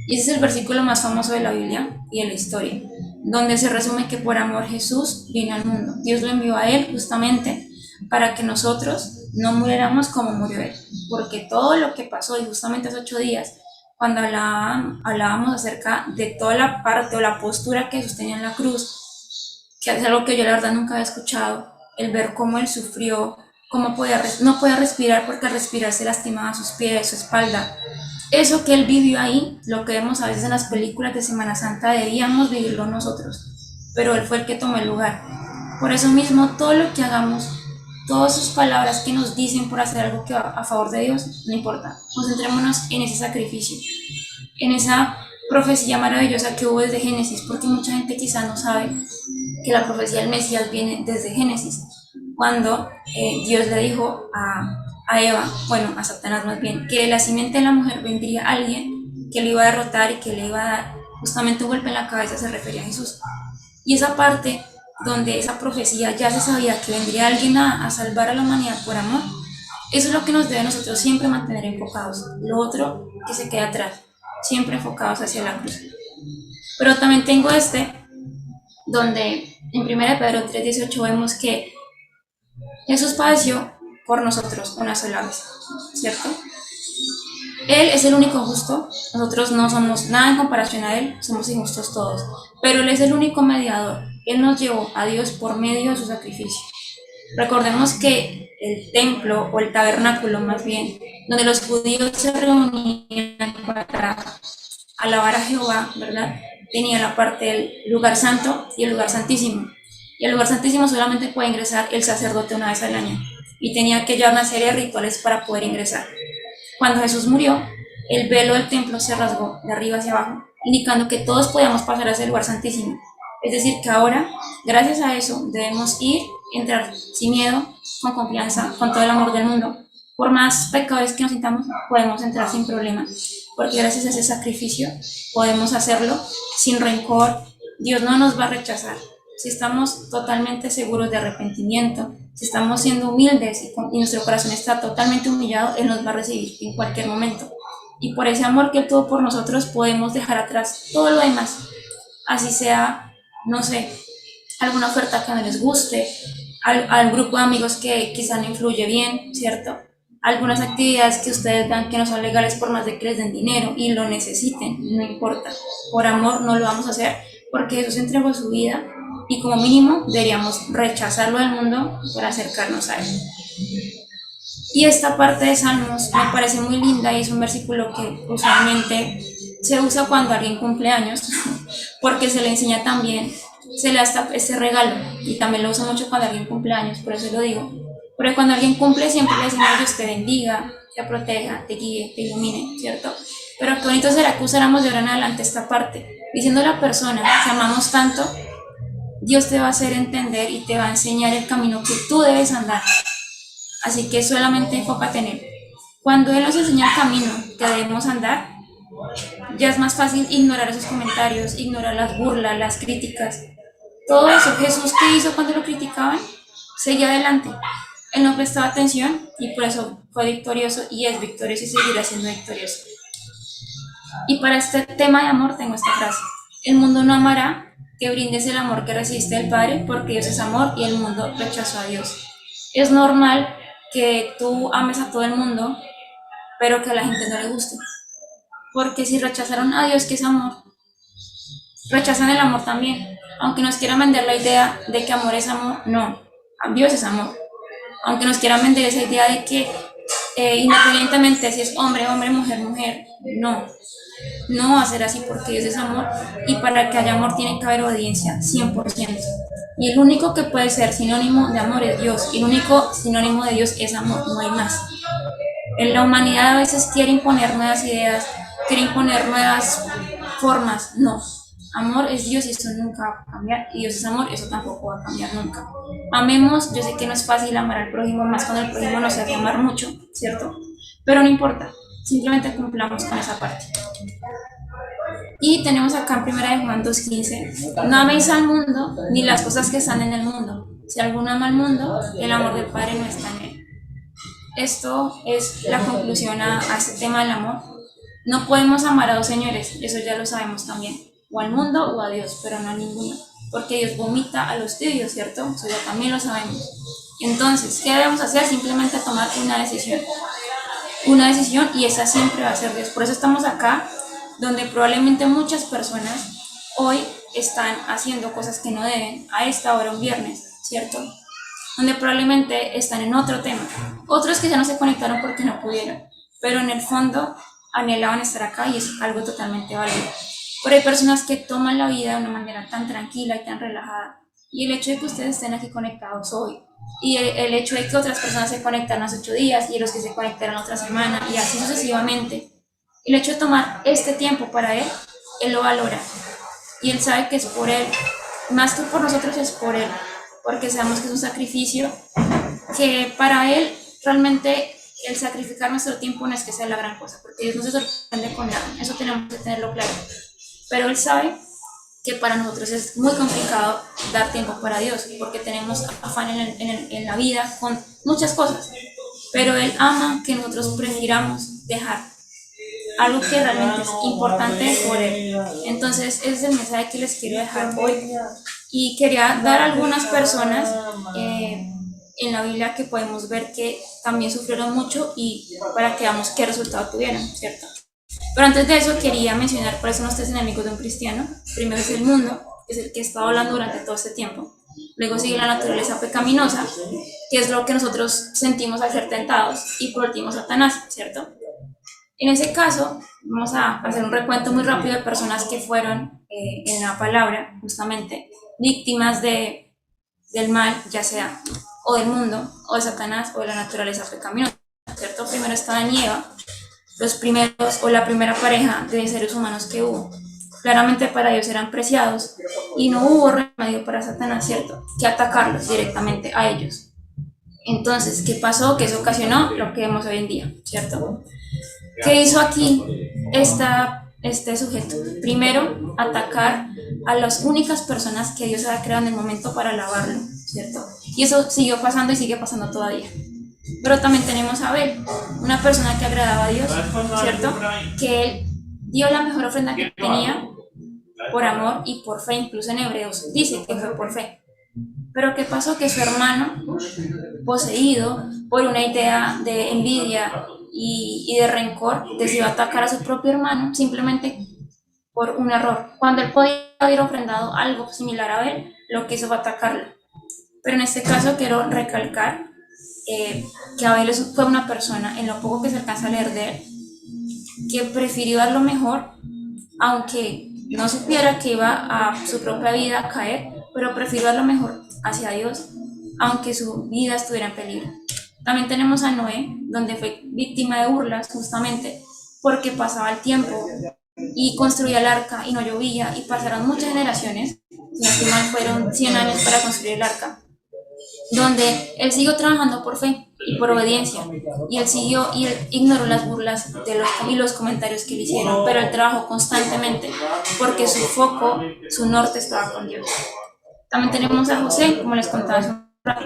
Y ese es el versículo más famoso de la Biblia y de la historia, donde se resume que por amor Jesús vino al mundo. Dios lo envió a Él justamente para que nosotros no muriéramos como murió Él, porque todo lo que pasó, y justamente hace 8 días, cuando hablábamos acerca de toda la parte o la postura que Jesús tenía en la cruz, que es algo que yo la verdad nunca había escuchado, el ver cómo Él sufrió, cómo no podía respirar porque al respirar se lastimaba sus pies, su espalda. Eso que Él vivió ahí, lo que vemos a veces en las películas de Semana Santa, debíamos vivirlo nosotros, pero Él fue el que tomó el lugar. Por eso mismo, todo lo que hagamos, todas sus palabras que nos dicen por hacer algo que va a favor de Dios, no importa. Concentrémonos en ese sacrificio, en esa profecía maravillosa que hubo desde Génesis, porque mucha gente quizá no sabe que la profecía del Mesías viene desde Génesis, cuando Dios le dijo a Eva, bueno, a Satanás más bien, que de la simiente de la mujer vendría alguien que lo iba a derrotar y que le iba a dar justamente un golpe en la cabeza, se refería a Jesús. Y esa parte donde esa profecía ya se sabía que vendría alguien a salvar a la humanidad por amor, eso es lo que nos debe a nosotros siempre mantener enfocados. Lo otro que se queda atrás, siempre enfocados hacia la cruz. Pero también tengo donde en 1 Pedro 3:18 vemos que Jesús padeció por nosotros una sola vez, ¿cierto? Él es el único justo, nosotros no somos nada en comparación a Él, somos injustos todos, pero Él es el único mediador. Él nos llevó a Dios por medio de su sacrificio. Recordemos que el templo, o el tabernáculo más bien, donde los judíos se reunían para alabar a Jehová, ¿verdad? Tenía la parte del lugar santo y el lugar santísimo. Y al lugar santísimo solamente puede ingresar el sacerdote una vez al año. Y tenía que llevar una serie de rituales para poder ingresar. Cuando Jesús murió, el velo del templo se rasgó de arriba hacia abajo, indicando que todos podíamos pasar a ese lugar santísimo. Es decir, que ahora, gracias a eso, debemos entrar sin miedo, con confianza, con todo el amor del mundo. Por más pecadores que nos sintamos, podemos entrar sin problema, porque gracias a ese sacrificio podemos hacerlo sin rencor. Dios no nos va a rechazar. Si estamos totalmente seguros de arrepentimiento, si estamos siendo humildes y nuestro corazón está totalmente humillado, Él nos va a recibir en cualquier momento. Y por ese amor que Él tuvo por nosotros, podemos dejar atrás todo lo demás. Así sea, no sé, alguna oferta que no les guste, al grupo de amigos que quizá no influye bien, ¿cierto? Algunas actividades que ustedes vean que no son legales por más de que les den dinero y lo necesiten, no importa. Por amor no lo vamos a hacer porque Jesús entregó su vida y como mínimo deberíamos rechazarlo del mundo para acercarnos a Él. Y esta parte de Salmos me parece muy linda y es un versículo que usualmente se usa cuando alguien cumple años porque se le enseña también, se le da este regalo y también lo uso mucho cuando alguien cumple años, por eso lo digo. Porque cuando alguien cumple siempre le decimos Dios te bendiga, te proteja, te guíe, te ilumine, ¿cierto? Pero qué bonito será que usáramos de ahora en adelante esta parte, diciendo a la persona que amamos tanto, Dios te va a hacer entender y te va a enseñar el camino que tú debes andar. Así que solamente enfócate en Él. Cuando Él nos enseña el camino que debemos andar, ya es más fácil ignorar esos comentarios, ignorar las burlas, las críticas. Todo eso, Jesús, ¿qué hizo cuando lo criticaban? Seguía adelante. Él no prestaba atención y por eso fue victorioso y es victorioso y seguirá siendo victorioso. Y para este tema de amor tengo esta frase. El mundo no amará que brindes el amor que recibiste del Padre, porque Dios es amor y el mundo rechazó a Dios. Es normal que tú ames a todo el mundo, pero que a la gente no le guste. Porque si rechazaron a Dios, que es amor, rechazan el amor también. Aunque nos quieran vender la idea de que amor es amor, no. Dios es amor. Aunque nos quieran vender esa idea de que independientemente si es hombre, hombre, mujer, mujer, no. No va a ser así porque Dios es amor y para que haya amor tiene que haber obediencia, 100%. Y el único que puede ser sinónimo de amor es Dios. Y el único sinónimo de Dios es amor, no hay más. En la humanidad a veces quiere imponer nuevas ideas, quiere imponer nuevas formas. No. Amor es Dios y eso nunca va a cambiar. Y Dios es amor, eso tampoco va a cambiar nunca. Amemos, yo sé que no es fácil amar al prójimo, más cuando el prójimo nos hace amar mucho, ¿cierto? Pero no importa, simplemente cumplamos con esa parte. Y tenemos acá en 1 Juan 2:15, no améis al mundo ni las cosas que están en el mundo. Si alguno ama al mundo, el amor del Padre no está en él. Esto es la conclusión a este tema del amor. No podemos amar a dos señores, eso ya lo sabemos también, o al mundo o a Dios, pero no a ninguno, porque Dios vomita a los tibios, ¿cierto? Eso ya también lo sabemos. Entonces, ¿qué debemos hacer? Simplemente tomar una decisión y esa siempre va a ser Dios. Por eso estamos acá, donde probablemente muchas personas hoy están haciendo cosas que no deben a esta hora un viernes, ¿cierto? Donde probablemente están en otro tema. Otros que ya no se conectaron porque no pudieron, pero en el fondo anhelaban estar acá y es algo totalmente válido. Pero hay personas que toman la vida de una manera tan tranquila y tan relajada. Y el hecho de que ustedes estén aquí conectados hoy, y el hecho de que otras personas se conectaron hace 8 días y los que se conectaron otra semana y así sucesivamente, el hecho de tomar este tiempo para Él lo valora. Y Él sabe que es por Él, más que por nosotros es por Él, porque sabemos que es un sacrificio que para Él realmente el sacrificar nuestro tiempo no es que sea la gran cosa, porque Dios no se sorprende con nada, eso tenemos que tenerlo claro. Pero Él sabe que para nosotros es muy complicado dar tiempo para Dios, porque tenemos afán en la vida con muchas cosas, pero Él ama que nosotros prefiramos dejar algo que realmente es importante por Él. Entonces, ese es el mensaje que les quiero dejar hoy. Y quería dar a algunas personas en la Biblia que podemos ver que también sufrieron mucho y para que veamos qué resultado tuvieron, ¿cierto? Pero antes de eso quería mencionar cuáles son los 3 enemigos de un cristiano. Primero es el mundo, que es el que he estado hablando durante todo este tiempo. Luego sigue la naturaleza pecaminosa, que es lo que nosotros sentimos al ser tentados. Y por último Satanás, ¿cierto? En ese caso, vamos a hacer un recuento muy rápido de personas que fueron en la palabra, justamente, víctimas del mal, ya sea o del mundo, o de Satanás, o de la naturaleza pecaminosa, ¿cierto? Primero está Adán y Eva, los primeros o la primera pareja de seres humanos que hubo. Claramente para Dios eran preciados y no hubo remedio para Satanás, ¿cierto?, que atacarlos directamente a ellos. Entonces, ¿qué pasó? ¿Qué eso ocasionó? Lo que vemos hoy en día, ¿cierto? ¿Qué hizo aquí este sujeto? Primero, atacar a las únicas personas que Dios había creado en el momento para alabarlo, ¿cierto? Y eso siguió pasando y sigue pasando todavía. Pero también tenemos a Abel, una persona que agradaba a Dios, ¿cierto? Que él dio la mejor ofrenda que tenía por amor y por fe, incluso en Hebreos dice que fue por fe. Pero ¿qué pasó? Que su hermano, poseído por una idea de envidia y de rencor, decidió atacar a su propio hermano simplemente por un error. Cuando él podía haber ofrendado algo similar a Abel, lo que hizo fue atacarlo. Pero en este caso quiero recalcar que Abel fue una persona, en lo poco que se alcanza a leer de él, que prefirió dar lo mejor, aunque no supiera que iba a su propia vida a caer, pero prefirió dar lo mejor hacia Dios, aunque su vida estuviera en peligro. También tenemos a Noé, donde fue víctima de burlas justamente porque pasaba el tiempo y construía el arca y no llovía y pasaron muchas generaciones, si no mal fueron 100 años para construir el arca, donde él siguió trabajando por fe, y por obediencia. Y él siguió y él ignoró las burlas y los comentarios que le hicieron, pero él trabajó constantemente porque su foco, su norte estaba con Dios. También tenemos a José, como les contaba hace un rato,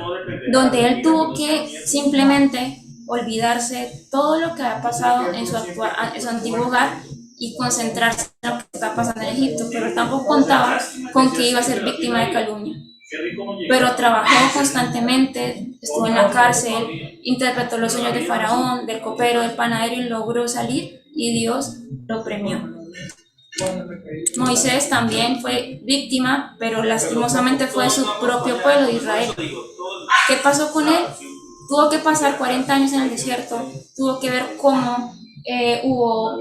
donde él tuvo que simplemente olvidarse todo lo que había pasado en su antiguo hogar y concentrarse en lo que estaba pasando en Egipto, pero tampoco contaba con que iba a ser víctima de calumnia. Pero trabajó constantemente, estuvo en la cárcel, interpretó los sueños de Faraón, del copero, del panadero y logró salir y Dios lo premió. Moisés también fue víctima, pero lastimosamente fue de su propio pueblo de Israel. ¿Qué pasó con él? Tuvo que pasar 40 años en el desierto, tuvo que ver cómo hubo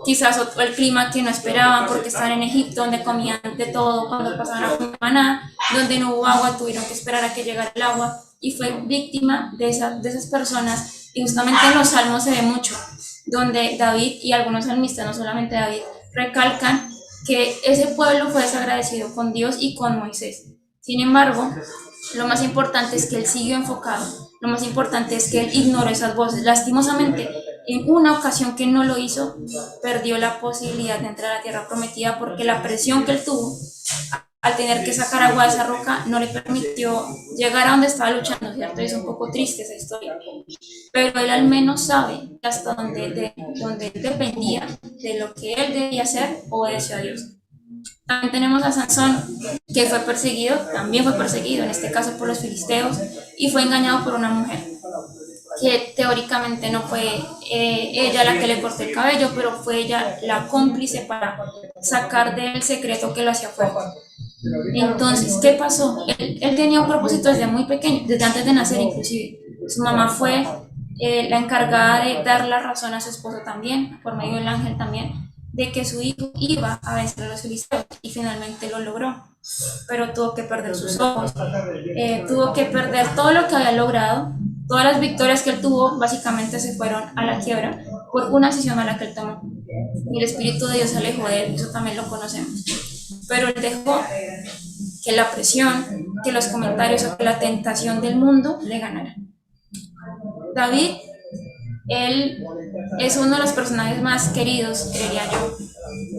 quizás el clima que no esperaban porque estaban en Egipto, donde comían de todo, cuando pasaban a comer maná, donde no hubo agua, tuvieron que esperar a que llegara el agua y fue víctima de esas personas. Y justamente en los salmos se ve mucho, donde David y algunos salmistas, no solamente David, recalcan que ese pueblo fue desagradecido con Dios y con Moisés. Sin embargo, lo más importante es que él siguió enfocado, lo más importante es que él ignoró esas voces. Lastimosamente, en una ocasión que no lo hizo, perdió la posibilidad de entrar a la tierra prometida porque la presión que él tuvo al tener que sacar agua de esa roca no le permitió llegar a donde estaba luchando, ¿cierto? Es un poco triste esa historia, pero él al menos sabe que hasta donde él dependía de lo que él debía hacer, obedeció a Dios. También tenemos a Sansón, que fue perseguido, también fue perseguido, en este caso por los filisteos, y fue engañado por una mujer, que teóricamente no fue ella la que le cortó el cabello, pero fue ella la cómplice para sacar del secreto que lo hacía fuerte. Entonces, ¿qué pasó? Él tenía un propósito desde muy pequeño, desde antes de nacer inclusive. Su mamá fue la encargada de dar la razón a su esposo también, por medio del ángel también, de que su hijo iba a vencer a los filisteos y finalmente lo logró. Pero tuvo que perder sus ojos, tuvo que perder todo lo que había logrado, todas las victorias que él tuvo básicamente se fueron a la quiebra por una decisión mala que él tomó. Y el Espíritu de Dios se alejó de él, eso también lo conocemos. Pero él dejó que la presión, que los comentarios o que la tentación del mundo le ganaran. David, él es uno de los personajes más queridos, creería yo,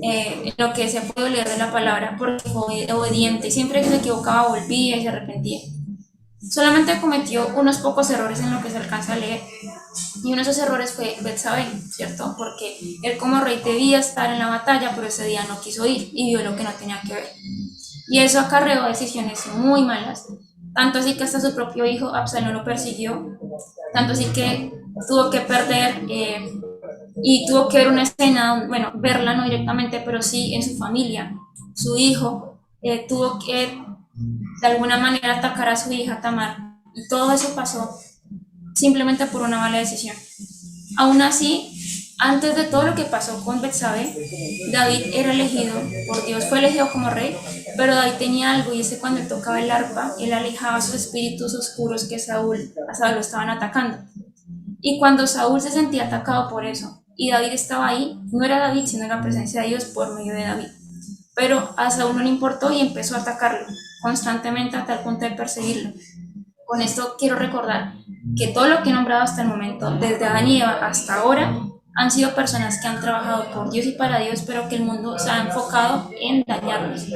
en lo que se puede leer de la palabra, porque fue obediente, siempre que se equivocaba volvía y se arrepentía. Solamente cometió unos pocos errores en lo que se alcanza a leer, y uno de esos errores fue Betsabé, ¿cierto? Porque él como rey debía estar en la batalla, pero ese día no quiso ir y vio lo que no tenía que ver. Y eso acarreó decisiones muy malas, tanto así que hasta su propio hijo Absalón lo persiguió, tanto así que tuvo que perder y tuvo que ver una escena, bueno, verla no directamente, pero sí en su familia. Su hijo tuvo que de alguna manera atacar a su hija Tamar, y todo eso pasó simplemente por una mala decisión. Aún así, antes de todo lo que pasó con Betsabé, David era elegido por Dios, fue elegido como rey, pero David tenía algo, y es que cuando él tocaba el arpa, él alejaba sus espíritus oscuros que a Saúl lo estaban atacando. Y cuando Saúl se sentía atacado por eso, y David estaba ahí, no era David, sino la presencia de Dios por medio de David. Pero a Saúl no le importó y empezó a atacarlo constantemente hasta el punto de perseguirlo. Con esto quiero recordar que todo lo que he nombrado hasta el momento, desde Adán y Eva hasta ahora, han sido personas que han trabajado por Dios y para Dios, pero que el mundo se ha enfocado en dañarlos.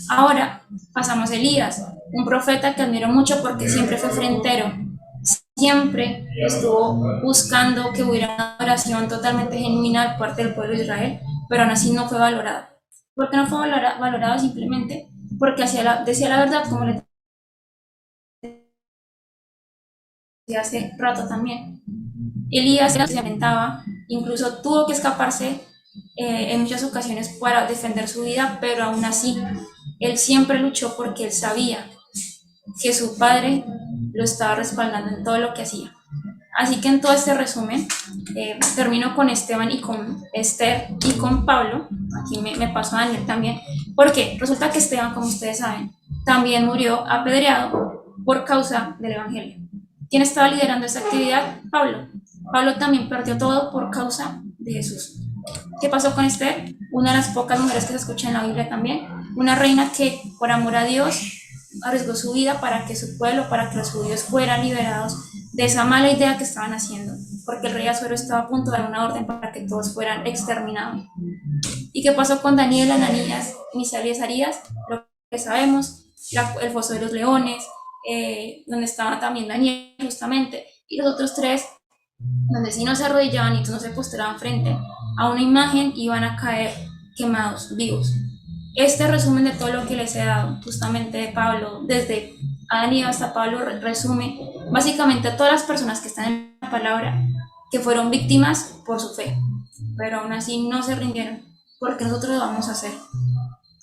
Ahora pasamos a Elías, un profeta que admiro mucho porque siempre fue frentero, siempre estuvo buscando que hubiera una oración totalmente genuina por parte del pueblo de Israel, pero aún así no fue valorado. ¿Por qué no fue valorado? Simplemente porque decía la verdad, como le decía hace rato también. Elías se lamentaba, incluso tuvo que escaparse en muchas ocasiones para defender su vida, pero aún así él siempre luchó porque él sabía que su padre lo estaba respaldando en todo lo que hacía. Así que en todo este resumen, termino con Esteban y con Esther y con Pablo. Aquí me paso a Daniel también, porque resulta que Esteban, como ustedes saben, también murió apedreado por causa del Evangelio. ¿Quién estaba liderando esta actividad? Pablo. Pablo también perdió todo por causa de Jesús. ¿Qué pasó con Esther? Una de las pocas mujeres que se escucha en la Biblia también, una reina que por amor a Dios arriesgó su vida para que su pueblo, para que los judíos fueran liberados de esa mala idea que estaban haciendo, porque el rey Asuero estaba a punto de dar una orden para que todos fueran exterminados. ¿Y qué pasó con Daniel, Ananías, Misael y Azarías? Lo que sabemos, el foso de los leones, donde estaba también Daniel justamente, y los otros tres, donde si no se arrodillaban y no se postraban frente a una imagen, iban a caer quemados vivos. Este resumen de todo lo que les he dado, justamente de Pablo, desde Adán y hasta Pablo, resume básicamente a todas las personas que están en la palabra, que fueron víctimas por su fe, pero aún así no se rindieron, porque nosotros lo vamos a hacer.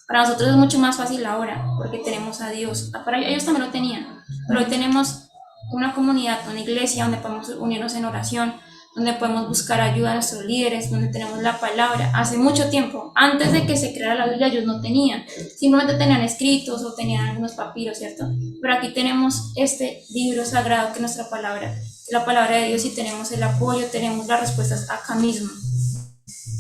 Para nosotros es mucho más fácil ahora, porque tenemos a Dios. Para ellos también lo tenían, pero hoy tenemos una comunidad, una iglesia donde podemos unirnos en oración, donde podemos buscar ayuda a nuestros líderes, donde tenemos la palabra. Hace mucho tiempo, antes de que se creara la Biblia, ellos no tenían, simplemente tenían escritos o tenían algunos papiros, ¿cierto? Pero aquí tenemos este libro sagrado que es nuestra palabra, la palabra de Dios, y tenemos el apoyo, tenemos las respuestas acá mismo.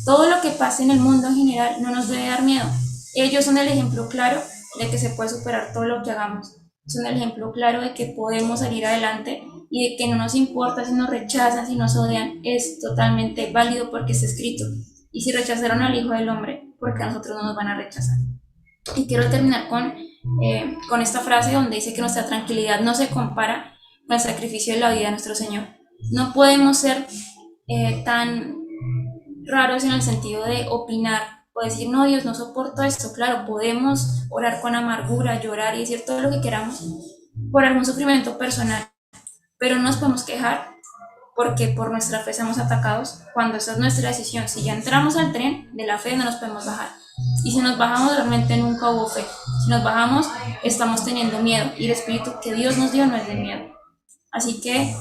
Todo lo que pase en el mundo en general no nos debe dar miedo. Ellos son el ejemplo claro de que se puede superar todo lo que hagamos. Son el ejemplo claro de que podemos salir adelante y de que no nos importa si nos rechazan, si nos odian, es totalmente válido porque está escrito. Y si rechazaron al Hijo del Hombre, porque a nosotros no nos van a rechazar. Y quiero terminar con esta frase donde dice que nuestra tranquilidad no se compara con el sacrificio de la vida de nuestro Señor. No podemos ser tan raros en el sentido de opinar o decir, no, Dios, no soporto esto. Claro, podemos orar con amargura, llorar y decir todo lo que queramos por algún sufrimiento personal, pero no nos podemos quejar porque por nuestra fe somos atacados cuando esa es nuestra decisión. Si ya entramos al tren de la fe, no nos podemos bajar. Y si nos bajamos, realmente nunca hubo fe. Si nos bajamos, estamos teniendo miedo, y el espíritu que Dios nos dio no es de miedo. Así que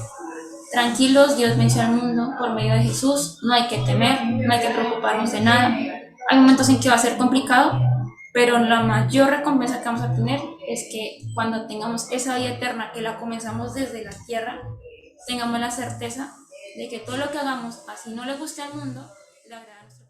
tranquilos, Dios venció al mundo por medio de Jesús, no hay que temer, no hay que preocuparnos de nada. Hay momentos en que va a ser complicado, pero la mayor recompensa que vamos a tener es que cuando tengamos esa vida eterna, que la comenzamos desde la tierra, tengamos la certeza de que todo lo que hagamos, así no le guste al mundo, le agrada a nuestro